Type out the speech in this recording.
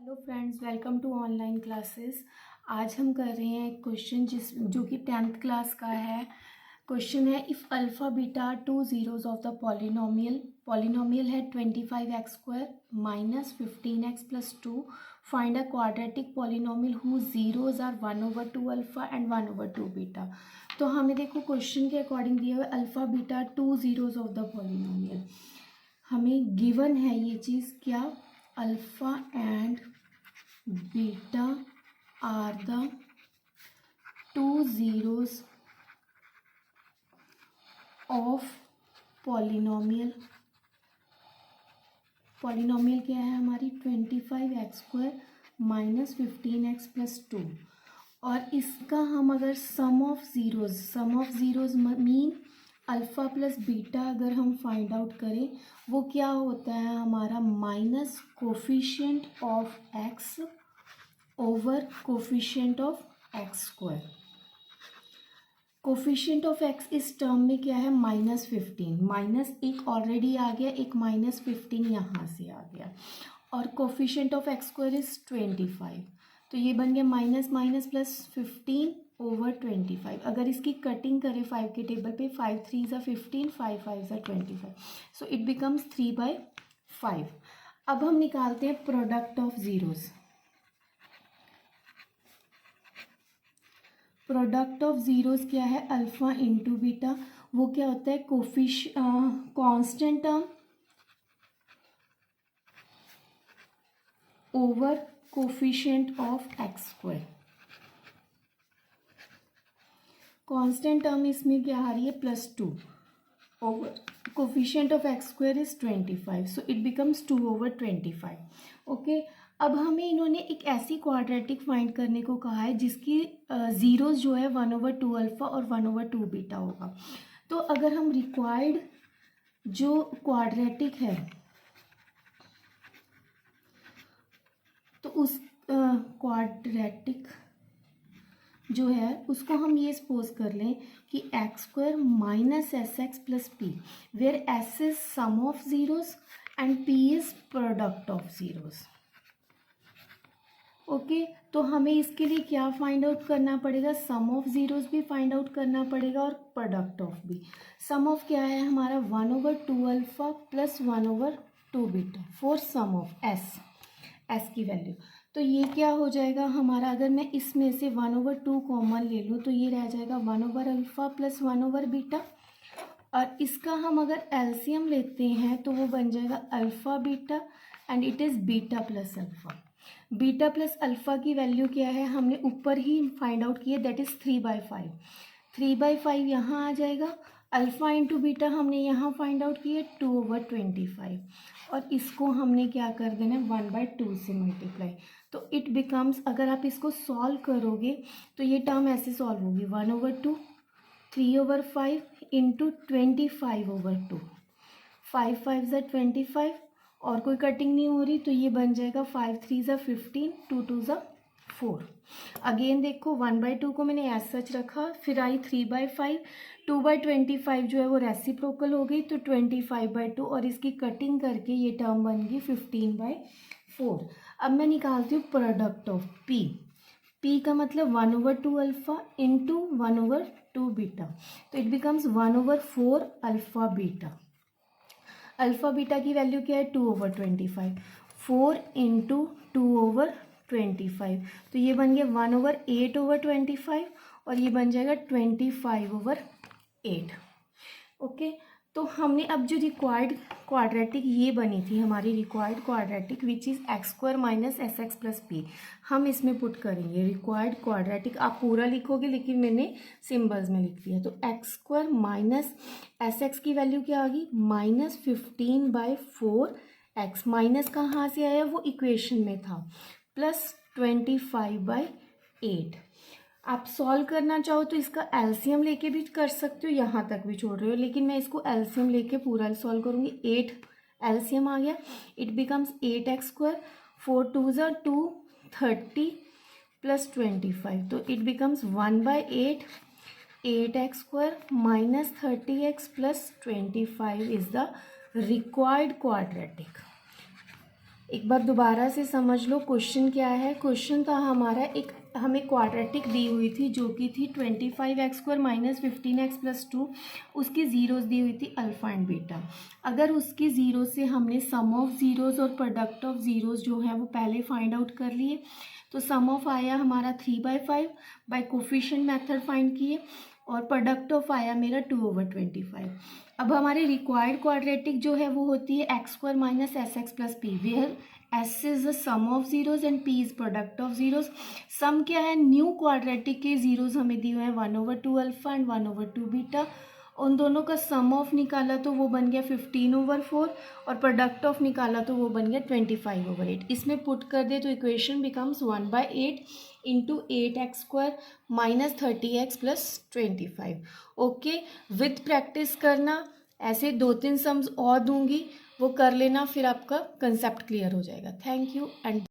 Hello friends, welcome to online classes. आज हम कर रहे हैं एक क्वेश्चन जो कि 10th क्लास का है। क्वेश्चन है if alpha beta two zeros of the polynomial है 25x² minus 15x plus 2, find a quadratic polynomial who zeros are 1/2 alpha and 1/2 beta. तो हमें देखो क्वेश्चन के अकॉर्डिंग दिया हुआ alpha beta two zeros of the polynomial. हमें given है ये चीज़ क्या, alpha and beta are the two zeros of polynomial क्या है हमारी 25x² माइनस 15x प्लस 2। और इसका हम अगर sum of zeroes mean alpha plus beta अगर हम फाइंड आउट करें, वो क्या होता है हमारा minus coefficient of x over coefficient of x²। Coefficient of x इस टर्म में क्या है -15, माइनस एक ऑलरेडी आ गया, एक -15 यहाँ से आ गया, और कोफिशिएंट ऑफ x² इज 25। तो ये बन गया माइनस माइनस प्लस 15 ओवर 25। अगर इसकी कटिंग करें 5 के टेबल पे, 5 3 ज़ा 15, 5 5 ज़ा 25, सो इट बिकम्स 3/5। अब हम निकालते हैं product of zeros. Product of zeros क्या है, अल्फ़ा इंटू बीटा। वो क्या होता है constant term over coefficient of x²। Constant term इसमें क्या आ रही है +2 over coefficient of x² is 25, so it becomes 2/25। Okay, अब हमें इन्होंने एक ऐसी क्वाड्रेटिक फाइंड करने को कहा है जिसकी ज़ीरोज़ जो है 1/2 अल्फ़ा और 1/2 बीटा होगा। तो अगर हम रिक्वायर्ड जो क्वाड्रेटिक है तो उस क्वाड्रेटिक जो है उसको हम ये सपोज कर लें कि x² minus SX plus P, where S is sum of zeros and P is product of zeros. Okay, तो हमें इसके लिए क्या फाइंड आउट करना पड़ेगा, सम ऑफ ज़ीरोज़ भी फाइंड आउट करना पड़ेगा और प्रोडक्ट ऑफ भी। सम ऑफ क्या है हमारा 1/2 alpha plus 1/2 beta for sum of S की वैल्यू। तो ये क्या हो जाएगा हमारा, अगर मैं इसमें से 1/2 कॉमन ले लूँ तो ये रह जाएगा 1/अल्फ़ा प्लस 1/बीटा। और इसका हम अगर एलसीएम लेते हैं तो वो बन जाएगा alpha beta and it is beta plus alpha. Beta plus alpha की वैल्यू क्या है हमने ऊपर ही फाइंड आउट की है, दैट इज़ 3/5। 3/5 यहाँ आ जाएगा। अल्फ़ा इंटू बीटा हमने यहाँ फाइंड आउट की है 2/25, और इसको हमने क्या कर देना है 1/2 से मल्टीप्लाई। तो इट बिकम्स, अगर आप इसको सॉल्व करोगे तो ये टर्म ऐसे सॉल्व होगी 1/2 3/5 इंटू 25/2, 5 5 ज़ा 25 और कोई कटिंग नहीं हो रही तो ये बन जाएगा 5 3 ज़ा 15, 2 2 ज़ा 4। अगेन देखो 1/2 को मैंने एज सच रखा, फिर आई 3/5, 2/25 जो है वो रेसिप्रोकल हो गई तो 25/2, और इसकी कटिंग करके ये टर्म बन गई 15/4। अब मैं निकालती हूँ प्रोडक्ट ऑफ पी का मतलब 1/2 अल्फ़ा इंटू 1/2 बीटा, तो it becomes 1/4 alpha beta. Alpha beta की वैल्यू क्या है 2/25, 4 इंटू 2/25, तो ये बन गया 1/8/25 और ये बन जाएगा 25/8। ओके, तो हमने अब जो रिक्वायर्ड क्वाड्रेटिक ये बनी थी हमारी required quadratic which is x² minus SX plus P, हम इसमें पुट करेंगे रिक्वायर्ड क्वाड्रेटिक। आप पूरा लिखोगे लेकिन मैंने सिंबल्स में लिख दिया। तो x² माइनस SX की वैल्यू क्या आ गई -15/4x, माइनस कहाँ से आया वो इक्वेशन में था, प्लस 25/8। आप सॉल्व करना चाहो तो इसका एलसीएम लेके भी कर सकते हो, यहाँ तक भी छोड़ रहे हो, लेकिन मैं इसको एलसीएम लेके पूरा सॉल्व करूँगी। 8 एलसीएम आ गया, इट बिकम्स 8x², 4 2 ज़ा 2 30 प्लस 25, तो it becomes 1/8 8x² minus 30x plus 25 is the required quadratic. एक बार दोबारा से समझ लो क्वेश्चन क्या है। क्वेश्चन था हमारा, एक हमें क्वाड्रेटिक दी हुई थी जो कि थी 25x² माइनस 15x प्लस 2, उसकी ज़ीरोज़ दी हुई थी अल्फ़ा एंड बीटा। अगर उसकी ज़ीरो से हमने सम ऑफ ज़ीरोज़ और प्रोडक्ट ऑफ ज़ीरोज़ जो है वो पहले फाइंड आउट कर लिए, तो सम ऑफ आया हमारा 3/5 बाय कोफिशिएंट मेथड फाइंड किए, और प्रोडक्ट ऑफ आया मेरा 2/25। अब हमारे रिक्वायर्ड क्वाड्रेटिक जो है वो होती है x² minus SX plus P, where S is the sum of zeroes and P is product of zeroes. Sum क्या है, न्यू क्वाड्रेटिक के जीरोज हमें दिए हुए हैं 1/2 अल्फा एंड 1/2 बीटा। उन दोनों का सम ऑफ निकाला तो वो बन गया 15/4, और प्रोडक्ट ऑफ निकाला तो वो बन गया 25/8। इसमें पुट कर दे तो equation becomes 1/8 into 8x² minus 30x plus 25। Okay, with practice करना, ऐसे 2-3 सम्स और दूंगी, वो कर लेना, फिर आपका कंसेप्ट क्लियर हो जाएगा। Thank you and